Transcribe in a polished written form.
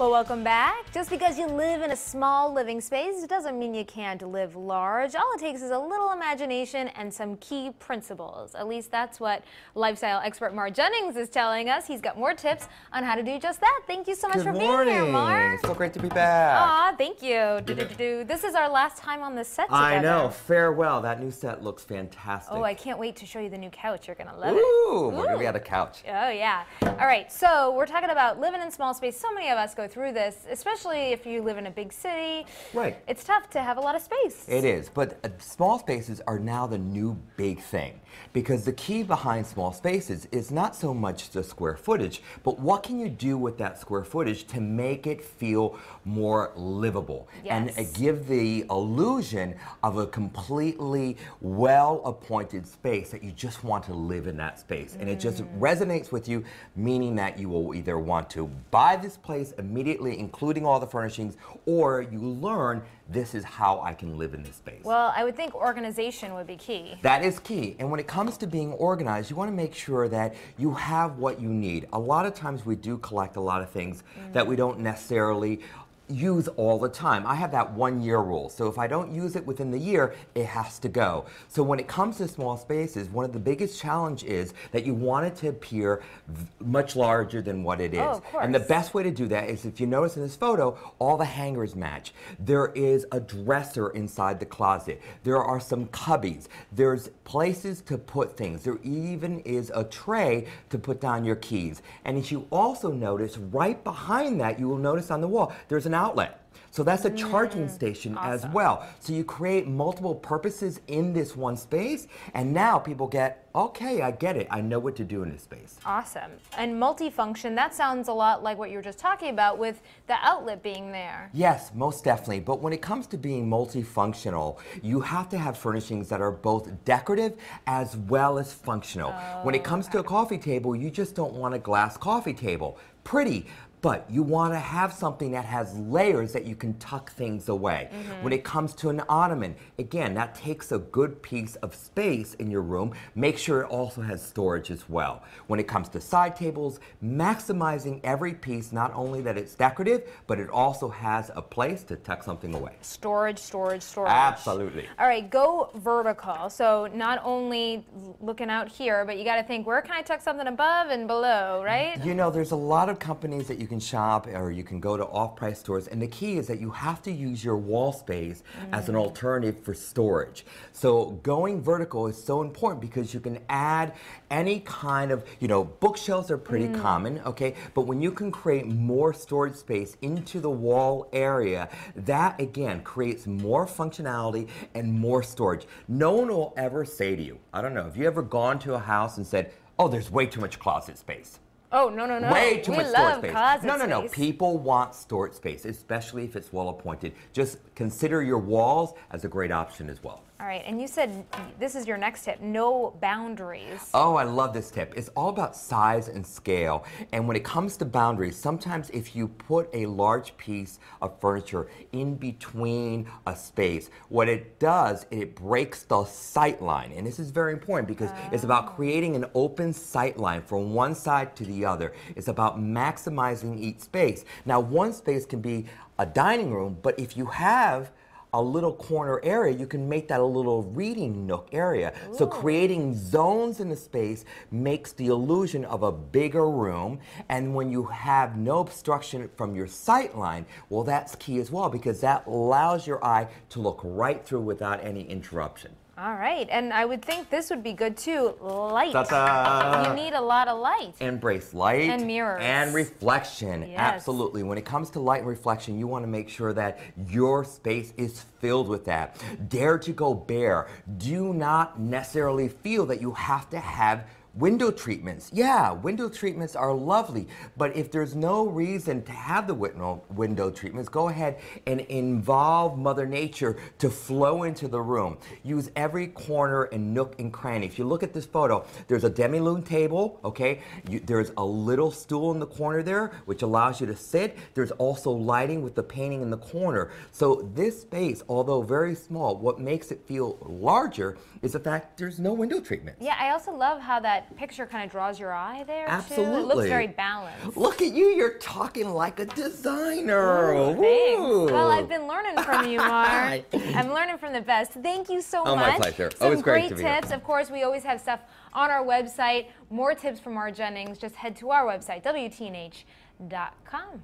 Well, welcome back. Just because you live in a small living space doesn't mean you can't live large. All it takes is a little imagination and some key principles. At least that's what lifestyle expert Mar Jennings is telling us. He's got more tips on how to do just that. Thank you so much for being here, Mar. So great to be back. Aw, thank you. This is our last time on the set together. I know. Farewell. That new set looks fantastic. Oh, I can't wait to show you the new couch. You're going to love it. Ooh, we're going to be at a couch. Oh, yeah. All right, so we're talking about living in small space. So many of us go through this, especially if you live in a big city. Right. It's tough to have a lot of space. It is, but small spaces are now the new big thing, because the key behind small spaces is not so much the square footage, but what can you do with that square footage to make it feel more livable and give the illusion of a completely well-appointed space that you just want to live in that space. And it just resonates with you, meaning that you will either want to buy this place immediately, including all the furnishings, or you learn this is how I can live in this space. Well, I would think organization would be key. That is key. And when it comes to being organized, you want to make sure that you have what you need. A lot of times we do collect a lot of things that we don't necessarily use all the time. I have that 1-year rule. So if I don't use it within the year, it has to go. So when it comes to small spaces, one of the biggest challenge is that you want it to appear much larger than what it is. Oh, of course. And the best way to do that is, if you notice in this photo, all the hangers match. There is a dresser inside the closet. There are some cubbies. There's places to put things. There even is a tray to put down your keys. And if you also notice, right behind that, you will notice on the wall, there's an outlet. So that's a charging station as well. So you create multiple purposes in this one space, and now people get, okay, I get it. I know what to do in this space. Awesome. And multifunction, that sounds a lot like what you were just talking about with the outlet being there. Yes, most definitely. But when it comes to being multifunctional, you have to have furnishings that are both decorative as well as functional. When it comes to a coffee table, you just don't want a glass coffee table. Pretty, but you want to have something that has layers that you can tuck things away. When it comes to an ottoman, again, that takes a good piece of space in your room. Make sure it also has storage as well. When it comes to side tables, maximizing every piece, not only that it's decorative, but it also has a place to tuck something away. Storage, storage, storage. Absolutely. All right, go vertical. So not only looking out here, but you got to think, where can I tuck something above and below, right? You know, there's a lot of companies that you can shop, or you can go to off-price stores, and the key is that you have to use your wall space as an alternative for storage. So going vertical is so important because you can add any kind of, you know, bookshelves are pretty common, okay, but when you can create more storage space into the wall area, that again creates more functionality and more storage. No one will ever say to you, I don't know, have you ever gone to a house and said, oh, there's way too much closet space? Oh, no, no, no. Way too much storage space. No, no, no. People want storage space, especially if it's well appointed. Just consider your walls as a great option as well. All right, and you said this is your next tip, no boundaries. Oh, I love this tip. It's all about size and scale. And when it comes to boundaries, sometimes if you put a large piece of furniture in between a space, what it does, it breaks the sight line. And this is very important because it's about creating an open sight line from one side to the other. It's about maximizing each space. Now, one space can be a dining room, but if you have a little corner area, you can make that a little reading nook area. Ooh. So creating zones in the space makes the illusion of a bigger room. And when you have no obstruction from your sight line, well, that's key as well, because that allows your eye to look right through without any interruption. All right, and I would think this would be good too, light. Ta-da! You need a lot of light. Embrace light. And mirrors. And reflection. Yes. Absolutely. When it comes to light and reflection, you want to make sure that your space is filled with that. Dare to go bare. Do not necessarily feel that you have to have window treatments. Yeah, window treatments are lovely, but if there's no reason to have the window treatments, go ahead and involve Mother Nature to flow into the room. Use every corner and nook and cranny. If you look at this photo, there's a demi-lune table, okay? There's a little stool in the corner there, which allows you to sit. There's also lighting with the painting in the corner. So this space, although very small, what makes it feel larger is the fact there's no window treatment. Yeah, I also love how that that picture kind of draws your eye there Absolutely. too. It looks very balanced. Look at you, you're talking like a designer. Ooh, thanks. Ooh. Well, I've been learning from you, Mar. I'm learning from the best. Thank you so much. My pleasure. Some Always great great to be here. tips. Of course, we always have stuff on our website. More tips from Mar Jennings. Just head to our website, WTNH.com.